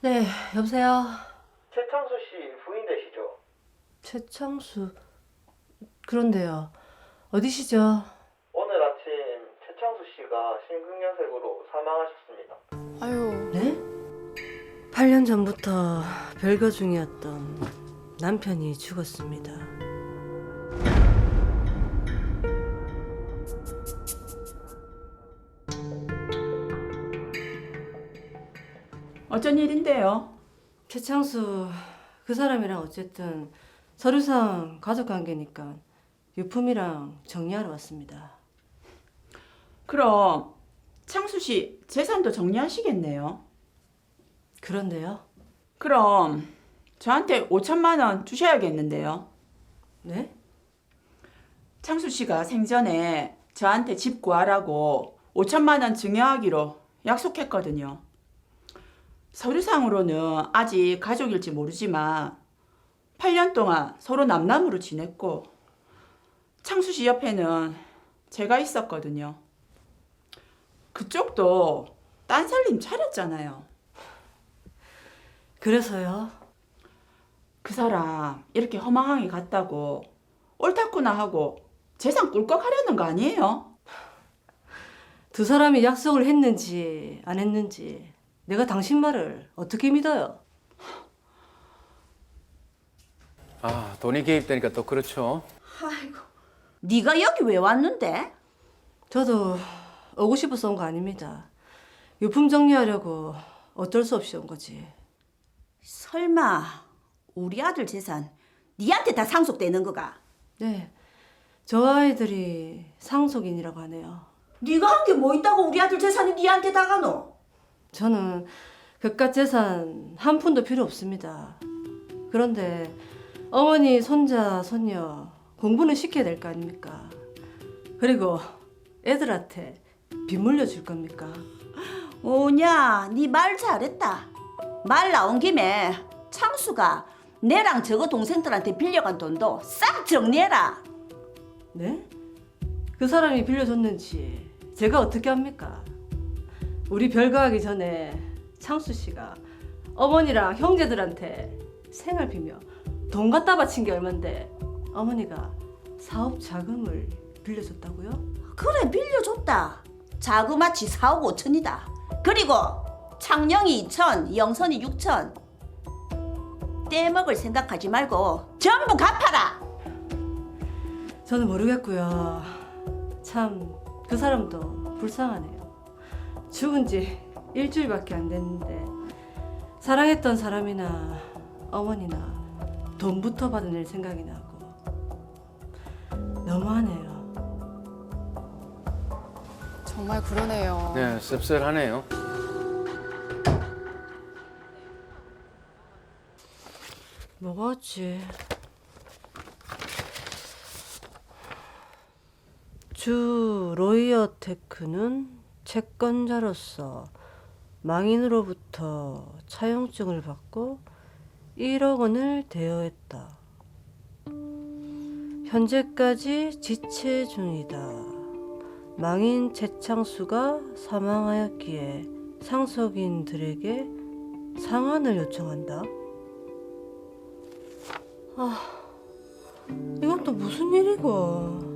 네, 여보세요. 최창수 씨 부인 되시죠? 최창수. 그런데요. 어디시죠? 오늘 아침 최창수 씨가 심근경색으로 사망하셨습니다. 아유, 네? 8년 전부터 별거 중이었던 남편이 죽었습니다. 어쩐 일인데요? 최창수, 그 사람이랑 어쨌든 서류상 가족관계니까 유품이랑 정리하러 왔습니다. 그럼 창수 씨 재산도 정리하시겠네요. 그런데요. 그럼 저한테 5천만 원 주셔야겠는데요. 네? 창수 씨가 생전에 저한테 집 구하라고 5천만 원 증여하기로 약속했거든요. 서류상으로는 아직 가족일지 모르지만 8년 동안 서로 남남으로 지냈고 창수 씨 옆에는 제가 있었거든요. 그쪽도 딴 살림 차렸잖아요. 그래서요. 그 사람 이렇게 허망하게 갔다고 옳다구나 하고 재산 꿀꺽 하려는 거 아니에요? 두 사람이 약속을 했는지 안 했는지 내가 당신 말을 어떻게 믿어요? 아, 돈이 개입되니까 또 그렇죠. 아이고, 네가 여기 왜 왔는데? 저도 오고 싶어서 온 거 아닙니다. 유품 정리하려고 어쩔 수 없이 온 거지. 설마 우리 아들 재산 네한테 다 상속되는 거가? 네, 저 아이들이 상속인이라고 하네요. 네가 한 게 뭐 있다고 우리 아들 재산이 네한테 다 가노? 저는 그깟 재산 한 푼도 필요 없습니다. 그런데 어머니, 손자, 손녀 공부는 시켜야 될 거 아닙니까? 그리고 애들한테 빚 물려줄 겁니까? 오냐, 네 말 잘했다. 말 나온 김에 창수가 내랑 저거 동생들한테 빌려간 돈도 싹 정리해라. 네? 그 사람이 빌려줬는지 제가 어떻게 합니까? 우리 별거하기 전에 창수 씨가 어머니랑 형제들한테 생활 비며 돈 갖다 바친 게 얼만데 어머니가 사업 자금을 빌려줬다고요? 그래, 빌려줬다. 자그마치 4억 5천이다. 그리고 창령이 2천, 영선이 6천. 떼먹을 생각하지 말고 전부 갚아라. 저는 모르겠고요. 참 그 사람도 불쌍하네요. 죽은 지 일주일밖에 안 됐는데 사랑했던 사람이나 어머니나 돈부터 받아낼 생각이 나고 너무하네요. 정말 그러네요. 네, 씁쓸하네요. 뭐가 없지? 주 로이어테크는 채권자로서 망인으로부터 차용증을 받고 1억 원을 대여했다. 현재까지 지체 중이다. 망인 최창수가 사망하였기에 상속인들에게 상환을 요청한다. 이건 또 무슨 일이고?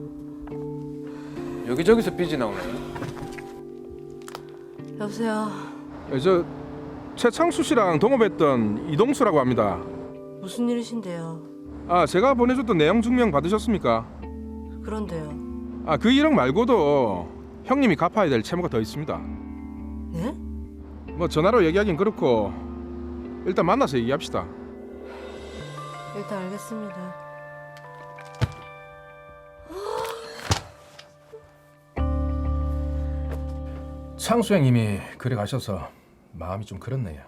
여기저기서 빚이 나오네요. 여보세요. 저 최창수 씨랑 동업했던 이동수라고 합니다. 무슨 일이신데요? 아, 제가 보내줬던 내용 증명 받으셨습니까? 그런데요. 아, 그 1억 말고도 형님이 갚아야 될 채무가 더 있습니다. 네? 뭐 전화로 얘기하긴 그렇고 일단 만나서 얘기합시다. 일단 알겠습니다. 창수 형님이 그래 가셔서 마음이 좀 그렇네요.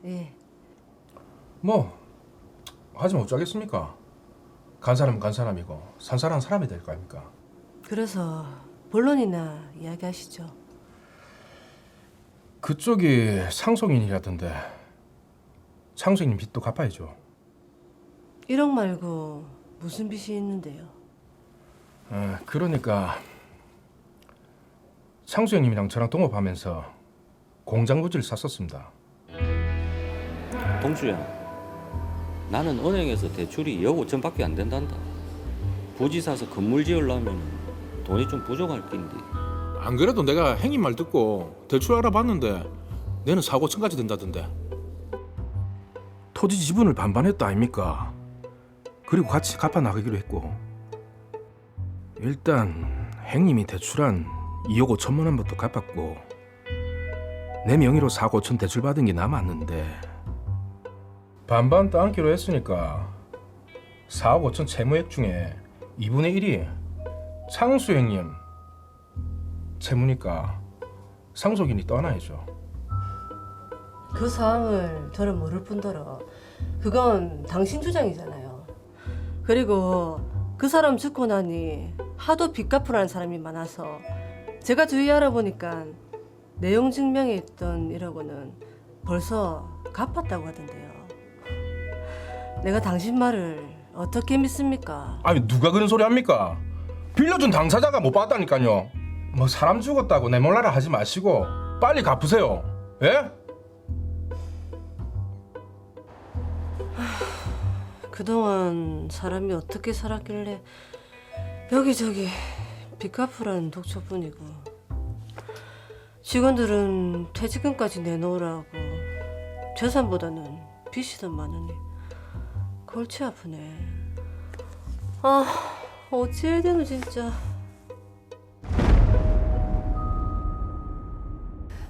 예. 뭐 하지만 어쩌겠습니까? 간 사람은 간 사람이고 산 사람은 사람이 될 거 아닙니까? 그래서 본론이나 이야기하시죠. 그쪽이 상속인이라던데 창수 형님 빚도 갚아야죠. 1억 말고 무슨 빚이 있는데요? 그러니까 창수 형님이랑 저랑 동업하면서 공장 부지를 샀었습니다. 동주야, 나는 은행에서 대출이 2억 5천밖에 안 된단다. 부지 사서 건물 지으려면 돈이 좀 부족할 낀데. 안 그래도 내가 행님 말 듣고 대출 알아봤는데 내는 4억 5천까지 된다던데. 토지 지분을 반반했다 아닙니까? 그리고 같이 갚아 나가기로 했고, 일단 행님이 대출한 2억 5천만 원부터 갚았고 내 명의로 4억 5천 대출 받은 게 남았는데 반반 따기로 했으니까 4억 5천 채무액 중에 2분의 1이 창수 형님 채무니까 상속인이 떠나야죠. 그 사항을 저는 모를 뿐더러 그건 당신 주장이잖아요. 그리고 그 사람 죽고 나니 하도 빚 갚으라는 사람이 많아서 제가 주위 알아보니까 내용 증명에 있던 1억원은 벌써 갚았다고 하던데요. 내가 당신 말을 어떻게 믿습니까? 아니 누가 그런 소리 합니까? 빌려준 당사자가 못 받았다니까요. 뭐 사람 죽었다고 내 몰라라 하지 마시고 빨리 갚으세요. 예? 그동안 사람이 어떻게 살았길래 여기저기 빚 갚으라는 독촉뿐이고 직원들은 퇴직금까지 내놓으라고 재산보다는 빚이 더 많으니 골치 아프네. 아, 어찌해야 되노 진짜.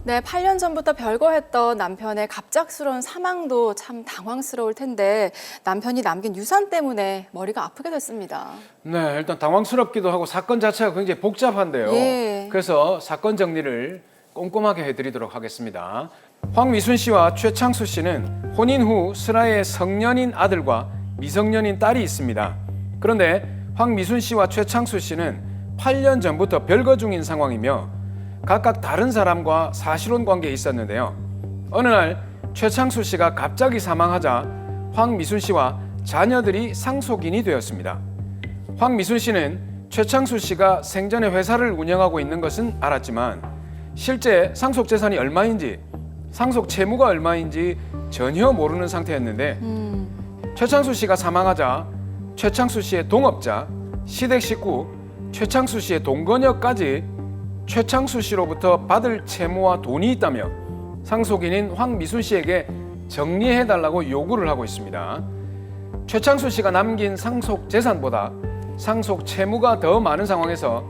네, 8년 전부터 별거했던 남편의 갑작스러운 사망도 참 당황스러울 텐데 남편이 남긴 유산 때문에 머리가 아프게 됐습니다. 네, 일단 당황스럽기도 하고 사건 자체가 굉장히 복잡한데요. 예. 그래서 사건 정리를 꼼꼼하게 해드리도록 하겠습니다. 황미순 씨와 최창수 씨는 혼인 후 슬아의 성년인 아들과 미성년인 딸이 있습니다. 그런데 황미순 씨와 최창수 씨는 8년 전부터 별거 중인 상황이며 각각 다른 사람과 사실혼 관계에 있었는데요. 어느 날 최창수 씨가 갑자기 사망하자 황미순 씨와 자녀들이 상속인이 되었습니다. 황미순 씨는 최창수 씨가 생전에 회사를 운영하고 있는 것은 알았지만 실제 상속 재산이 얼마인지 상속 채무가 얼마인지 전혀 모르는 상태였는데 최창수 씨가 사망하자 최창수 씨의 동업자, 시댁 식구, 최창수 씨의 동거녀까지 최창수 씨로부터 받을 채무와 돈이 있다며 상속인인 황미순 씨에게 정리해달라고 요구를 하고 있습니다. 최창수 씨가 남긴 상속 재산보다 상속 채무가 더 많은 상황에서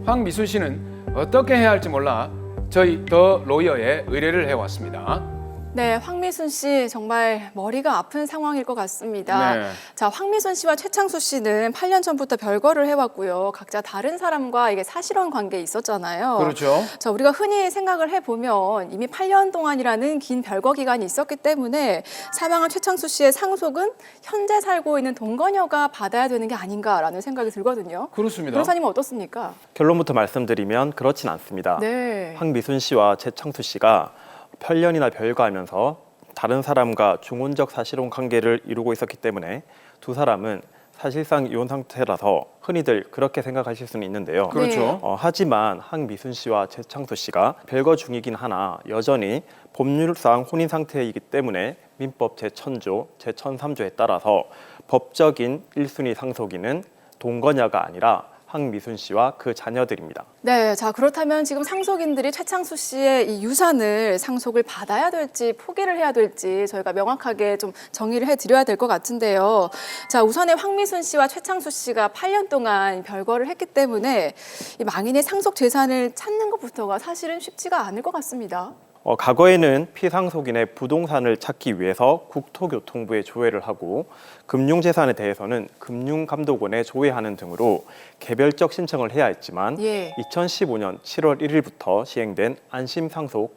황미순 씨는 어떻게 해야 할지 몰라 저희 더 로이어에 의뢰를 해왔습니다. 네, 황미순 씨 정말 머리가 아픈 상황일 것 같습니다. 네. 자, 황미순 씨와 최창수 씨는 8년 전부터 별거를 해왔고요. 각자 다른 사람과 이게 사실혼 관계에 있었잖아요. 그렇죠. 자, 우리가 흔히 생각을 해보면 이미 8년 동안이라는 긴 별거 기간이 있었기 때문에 사망한 최창수 씨의 상속은 현재 살고 있는 동거녀가 받아야 되는 게 아닌가라는 생각이 들거든요. 그렇습니다. 변호사님은 어떻습니까? 결론부터 말씀드리면 그렇진 않습니다. 네. 황미순 씨와 최창수 씨가 8년이나 별거하면서 다른 사람과 중혼적 사실혼 관계를 이루고 있었기 때문에 두 사람은 사실상 이혼 상태라서 흔히들 그렇게 생각하실 수는 있는데요. 그렇죠. 하지만 황미순 씨와 최창수 씨가 별거 중이긴 하나 여전히 법률상 혼인 상태이기 때문에 민법 제1000조, 제1003조에 따라서 법적인 1순위 상속인은 동거녀가 아니라 황미순 씨와 그 자녀들입니다. 네, 자 그렇다면 지금 상속인들이 최창수 씨의 이 유산을 상속을 받아야 될지 포기를 해야 될지 저희가 명확하게 좀 정의를 해드려야 될 것 같은데요. 자 우선에 황미순 씨와 최창수 씨가 8년 동안 별거를 했기 때문에 이 망인의 상속 재산을 찾는 것부터가 사실은 쉽지가 않을 것 같습니다. 과거에는 피상속인의 부동산을 찾기 위해서 국토교통부에 조회를 하고 금융재산에 대해서는 금융감독원에 조회하는 등으로 개별적 신청을 해야 했지만 2015년 7월 1일부터 시행된 안심상속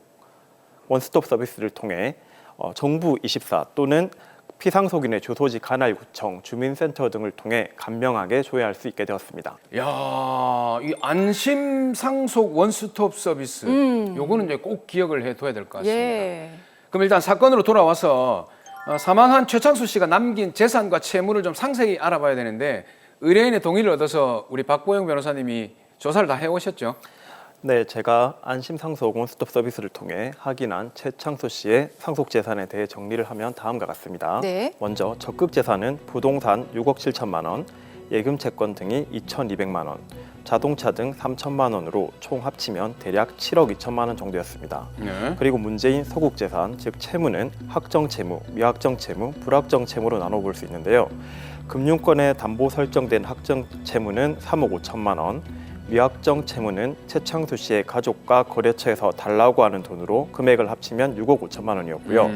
원스톱 서비스를 통해 정부 24 또는 피상속인의 주소지 관할구청, 주민센터 등을 통해 간명하게 조회할 수 있게 되었습니다. 야, 이 안심 상속 원스톱 서비스, 요거는 이제 꼭 기억을 해둬야 될 것 같습니다. 예. 그럼 일단 사건으로 돌아와서 사망한 최창수 씨가 남긴 재산과 채무를 좀 상세히 알아봐야 되는데 의뢰인의 동의를 얻어서 우리 박보영 변호사님이 조사를 다 해오셨죠? 네, 제가 안심상속 원스톱 서비스를 통해 확인한 최창수 씨의 상속 재산에 대해 정리를 하면 다음과 같습니다. 네. 먼저 적극 재산은 부동산 6억 7천만 원, 예금 채권 등이 2,200만 원, 자동차 등 3천만 원으로 총 합치면 대략 7억 2천만 원 정도였습니다. 네. 그리고 문제인 소국 재산, 즉 채무는 확정 채무, 미확정 채무, 불확정 채무로 나눠볼 수 있는데요. 금융권에 담보 설정된 확정 채무는 3억 5천만 원, 미확정 채무는 최창수 씨의 가족과 거래처에서 달라고 하는 돈으로 금액을 합치면 6억 5천만 원이었고요.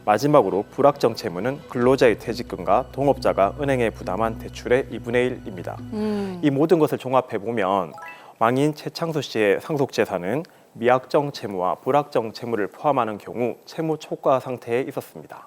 마지막으로 불확정 채무는 근로자의 퇴직금과 동업자가 은행에 부담한 대출의 2분의 1입니다. 이 모든 것을 종합해 보면 망인 최창수 씨의 상속 재산은 미확정 채무와 불확정 채무를 포함하는 경우 채무 초과 상태에 있었습니다.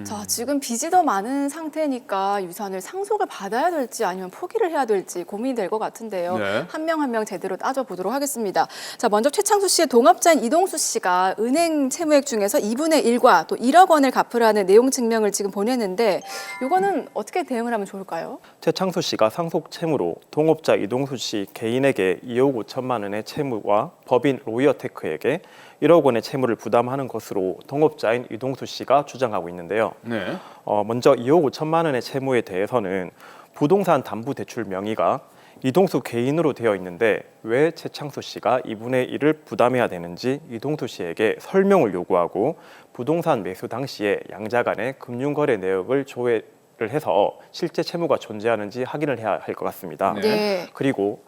자, 지금 빚이 더 많은 상태니까 유산을 상속을 받아야 될지 아니면 포기를 해야 될지 고민이 될 것 같은데요. 네. 한 명 한 명 제대로 따져보도록 하겠습니다. 자, 먼저 최창수 씨의 동업자인 이동수 씨가 은행 채무액 중에서 2분의 1과 또 1억 원을 갚으라는 내용 증명을 지금 보냈는데 이거는 어떻게 대응을 하면 좋을까요? 최창수 씨가 상속 채무로 동업자 이동수 씨 개인에게 2억 5천만 원의 채무와 법인 로이어테크에게 1억 원의 채무를 부담하는 것으로 동업자인 이동수 씨가 주장하고 있는데요. 네. 먼저 2억 5천만 원의 채무에 대해서는 부동산 담보 대출 명의가 이동수 개인으로 되어 있는데 왜 최창수 씨가 2분의 1을 부담해야 되는지 이동수 씨에게 설명을 요구하고 부동산 매수 당시에 양자 간의 금융거래 내역을 조회를 해서 실제 채무가 존재하는지 확인을 해야 할 것 같습니다. 네. 그리고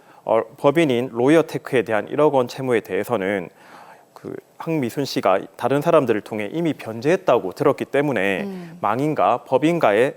법인인 로이어테크에 대한 1억 원 채무에 대해서는 그 황미순 씨가 다른 사람들을 통해 이미 변제했다고 들었기 때문에 망인과 법인과의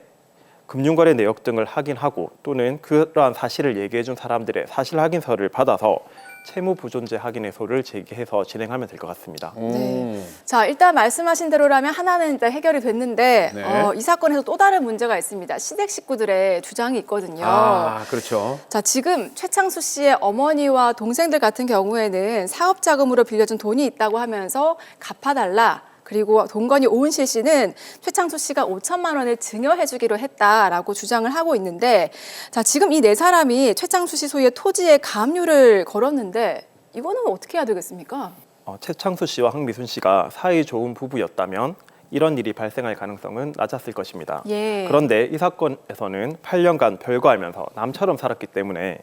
금융거래 내역 등을 확인하고 또는 그러한 사실을 얘기해준 사람들의 사실 확인서를 받아서 채무 부존재 확인의소를 제기해서 진행하면 될 것 같습니다. 네. 자, 일단 말씀하신 대로라면 하나는 일단 해결이 됐는데 네. 이 사건에서 또 다른 문제가 있습니다. 시댁 식구들의 주장이 있거든요. 아, 그렇죠. 자, 지금 최창수 씨의 어머니와 동생들 같은 경우에는 사업 자금으로 빌려준 돈이 있다고 하면서 갚아달라. 그리고 동건이 오은실 씨는 최창수 씨가 5천만 원을 증여해주기로 했다라고 주장을 하고 있는데, 자, 지금 이 네 사람이 최창수 씨 소유의 토지에 가압류를 걸었는데 이거는 어떻게 해야 되겠습니까? 최창수 씨와 황미순 씨가 사이 좋은 부부였다면 이런 일이 발생할 가능성은 낮았을 것입니다. 예. 그런데 이 사건에서는 8년간 별거하면서 남처럼 살았기 때문에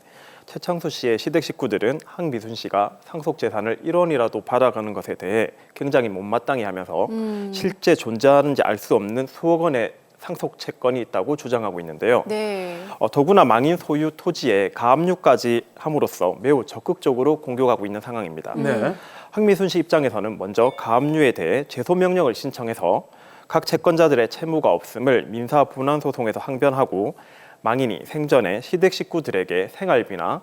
최창수 씨의 시댁 식구들은 황미순 씨가 상속 재산을 1원이라도 받아가는 것에 대해 굉장히 못마땅해 하면서 실제 존재하는지 알 수 없는 수억 원의 상속 채권이 있다고 주장하고 있는데요. 네. 더구나 망인 소유 토지에 가압류까지 함으로써 매우 적극적으로 공격하고 있는 상황입니다. 네. 황미순 씨 입장에서는 먼저 가압류에 대해 제소 명령을 신청해서 각 채권자들의 채무가 없음을 민사 분할 소송에서 항변하고 망인이 생전에 시댁 식구들에게 생활비나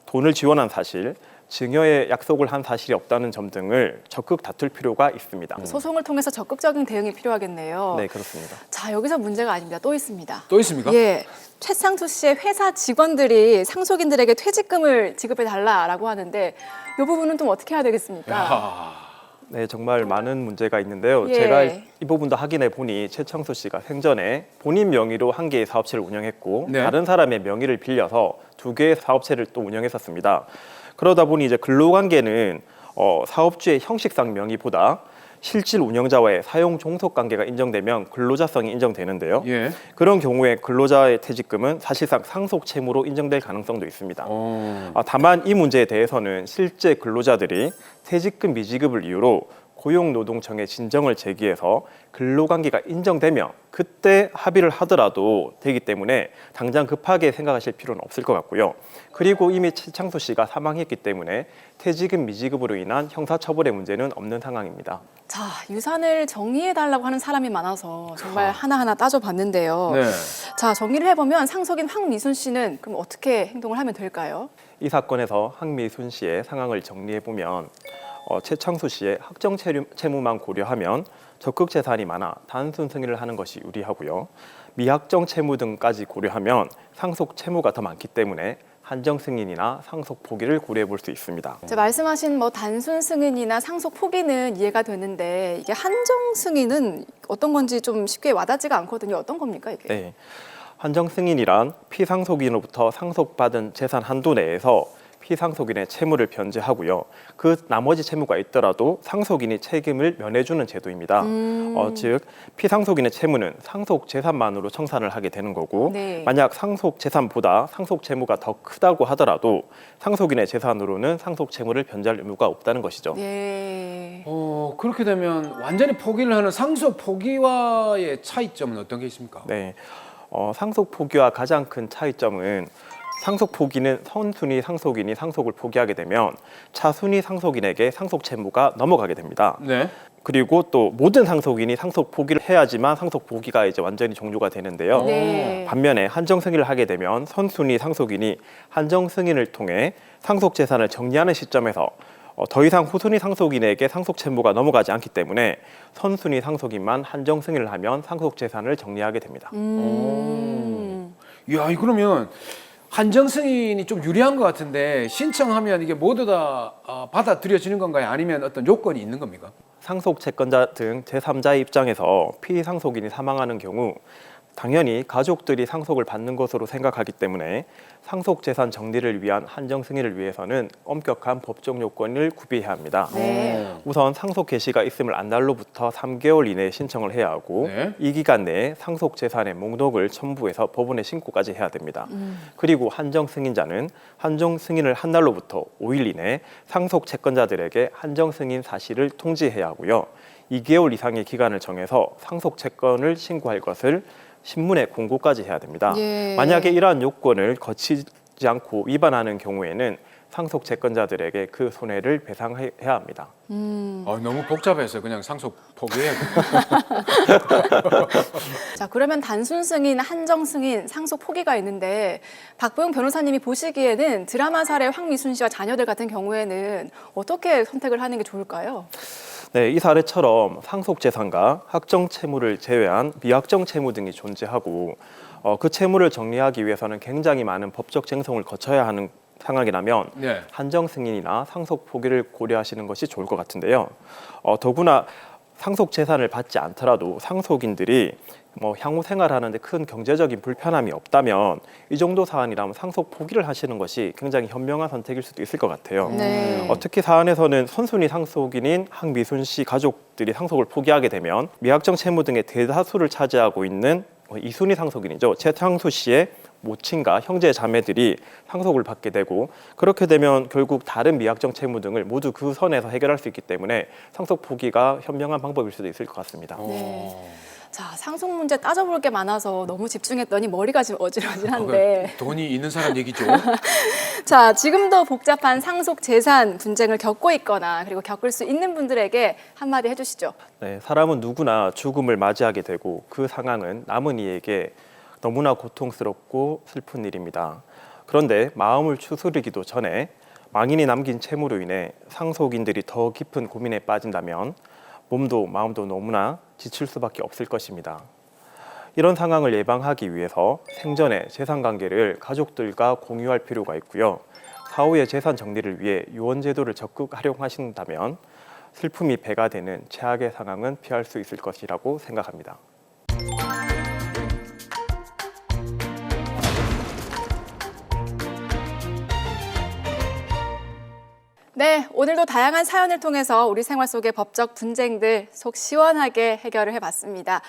돈을 지원한 사실, 증여의 약속을 한 사실이 없다는 점 등을 적극 다툴 필요가 있습니다. 소송을 통해서 적극적인 대응이 필요하겠네요. 네, 그렇습니다. 자, 여기서 문제가 아닙니다. 또 있습니다. 또 있습니까? 예. 최창수 씨의 회사 직원들이 상속인들에게 퇴직금을 지급해달라라고 하는데 이 부분은 좀 어떻게 해야 되겠습니까? 야. 네, 정말 많은 문제가 있는데요. 예. 제가 이 부분도 확인해 보니 최창수 씨가 생전에 본인 명의로 한 개의 사업체를 운영했고 네. 다른 사람의 명의를 빌려서 2개의 사업체를 또 운영했었습니다. 그러다 보니 이제 근로관계는 사업주의 형식상 명의보다 실질 운영자와의 사용 종속 관계가 인정되면 근로자성이 인정되는데요. 예. 그런 경우에 근로자의 퇴직금은 사실상 상속 채무로 인정될 가능성도 있습니다. 다만 이 문제에 대해서는 실제 근로자들이 퇴직금 미지급을 이유로 고용노동청에 진정을 제기해서 근로관계가 인정되면 그때 합의를 하더라도 되기 때문에 당장 급하게 생각하실 필요는 없을 것 같고요. 그리고 이미 최창수 씨가 사망했기 때문에 퇴직금 미지급으로 인한 형사처벌의 문제는 없는 상황입니다. 자, 유산을 정리해달라고 하는 사람이 많아서 정말 하나하나 따져봤는데요. 네. 자, 정리를 해보면 상속인 황미순 씨는 그럼 어떻게 행동을 하면 될까요? 이 사건에서 황미순 씨의 상황을 정리해보면 최창수 씨의 확정 채무만 고려하면 적극 재산이 많아 단순 승인을 하는 것이 유리하고요. 미확정 채무 등까지 고려하면 상속 채무가 더 많기 때문에 한정 승인이나 상속 포기를 고려해 볼 수 있습니다. 제가 말씀하신 뭐 단순 승인이나 상속 포기는 이해가 되는데 이게 한정 승인은 어떤 건지 좀 쉽게 와닿지가 않거든요. 어떤 겁니까 이게? 네, 한정 승인이란 피상속인으로부터 상속받은 재산 한도 내에서 피상속인의 채무를 변제하고요. 그 나머지 채무가 있더라도 상속인이 책임을 면해주는 제도입니다. 즉 피상속인의 채무는 상속 재산만으로 청산을 하게 되는 거고 네. 만약 상속 재산보다 상속 채무가 더 크다고 하더라도 상속인의 재산으로는 상속 채무를 변제할 의무가 없다는 것이죠. 네. 그렇게 되면 완전히 포기를 하는 상속 포기와의 차이점은 어떤 게 있습니까? 네, 상속 포기와 가장 큰 차이점은 상속 포기는 선순위 상속인이 상속을 포기하게 되면 차순위 상속인에게 상속 채무가 넘어가게 됩니다. 네. 그리고 또 모든 상속인이 상속 포기를 해야지만 상속 포기가 이제 완전히 종료가 되는데요. 네. 반면에 한정 승인을 하게 되면 선순위 상속인이 한정 승인을 통해 상속 재산을 정리하는 시점에서 더 이상 후순위 상속인에게 상속 채무가 넘어가지 않기 때문에 선순위 상속인만 한정 승인을 하면 상속 재산을 정리하게 됩니다. 이야, 그러면 한정 승인이 좀 유리한 것 같은데 신청하면 이게 모두 다 받아들여지는 건가요? 아니면 어떤 요건이 있는 겁니까? 상속 채권자 등 제3자의 입장에서 피상속인이 사망하는 경우 당연히 가족들이 상속을 받는 것으로 생각하기 때문에 상속 재산 정리를 위한 한정 승인을 위해서는 엄격한 법적 요건을 구비해야 합니다. 네. 우선 상속 개시가 있음을 안 날로부터 3개월 이내에 신청을 해야 하고 네. 이 기간 내에 상속 재산의 목록을 첨부해서 법원에 신고까지 해야 됩니다. 그리고 한정 승인자는 한정 승인을 한 날로부터 5일 이내 상속 채권자들에게 한정 승인 사실을 통지해야 하고요. 2개월 이상의 기간을 정해서 상속 채권을 신고할 것을 신문에 공고까지 해야 됩니다. 예. 만약에 이러한 요건을 거치지 않고 위반하는 경우에는 상속 채권자들에게 그 손해를 배상해야 합니다. 너무 복잡해서 그냥 상속 포기해야 돼. 자, 그러면 단순 승인, 한정 승인, 상속 포기가 있는데 박보영 변호사님이 보시기에는 드라마 살해 황미순 씨와 자녀들 같은 경우에는 어떻게 선택을 하는 게 좋을까요? 네, 이 사례처럼 상속 재산과 확정 채무를 제외한 미확정 채무 등이 존재하고 그 채무를 정리하기 위해서는 굉장히 많은 법적 쟁송을 거쳐야 하는 상황이라면 네. 한정 승인이나 상속 포기를 고려하시는 것이 좋을 것 같은데요. 더구나 상속 재산을 받지 않더라도 상속인들이 향후 생활하는데 큰 경제적인 불편함이 없다면 이 정도 사안이라면 상속 포기를 하시는 것이 굉장히 현명한 선택일 수도 있을 것 같아요. 네. 특히 사안에서는 선순위 상속인인 황미순 씨 가족들이 상속을 포기하게 되면 미확정 채무 등의 대다수를 차지하고 있는 이순위 상속인이죠. 최창수 씨의 모친과 형제 자매들이 상속을 받게 되고 그렇게 되면 결국 다른 미확정 채무 등을 모두 그 선에서 해결할 수 있기 때문에 상속 포기가 현명한 방법일 수도 있을 것 같습니다. 네. 자, 상속 문제 따져볼 게 많아서 너무 집중했더니 머리가 지금 어질어질한데. 돈이 있는 사람 얘기죠. 자, 지금도 복잡한 상속 재산 분쟁을 겪고 있거나 그리고 겪을 수 있는 분들에게 한마디 해주시죠. 네, 사람은 누구나 죽음을 맞이하게 되고 그 상황은 남은 이에게 너무나 고통스럽고 슬픈 일입니다. 그런데 마음을 추스르기도 전에 망인이 남긴 채무로 인해 상속인들이 더 깊은 고민에 빠진다면 몸도 마음도 너무나 지칠 수밖에 없을 것입니다. 이런 상황을 예방하기 위해서 생전에 재산관계를 가족들과 공유할 필요가 있고요. 사후의 재산 정리를 위해 유언제도를 적극 활용하신다면 슬픔이 배가 되는 최악의 상황은 피할 수 있을 것이라고 생각합니다. 네, 오늘도 다양한 사연을 통해서 우리 생활 속의 법적 분쟁들 속 시원하게 해결을 해봤습니다.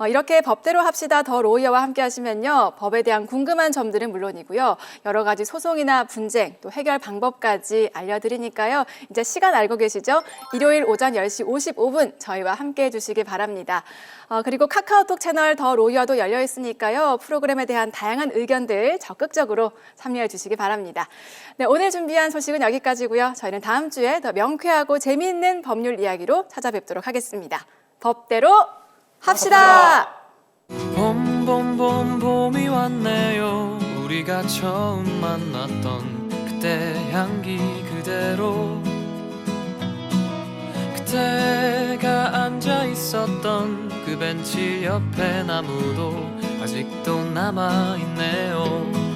이렇게 법대로 합시다 더 로이어와 함께 하시면요. 법에 대한 궁금한 점들은 물론이고요. 여러 가지 소송이나 분쟁, 또 해결 방법까지 알려드리니까요. 이제 시간 알고 계시죠? 일요일 오전 10시 55분 저희와 함께 해주시기 바랍니다. 그리고 카카오톡 채널 더 로이어도 열려 있으니까요. 프로그램에 대한 다양한 의견들 적극적으로 참여해 주시기 바랍니다. 네, 오늘 준비한 소식은 여기까지고요. 저희는 다음 주에 더 명쾌하고 재미있는 법률 이야기로 찾아뵙도록 하겠습니다. 법대로 합시다. 봄이 왔네요. 우리가 처음 만났던 그때 향기 그대로 그때가 앉아 있었던 그 벤치 옆에 나무도 아직도 남아 있네요.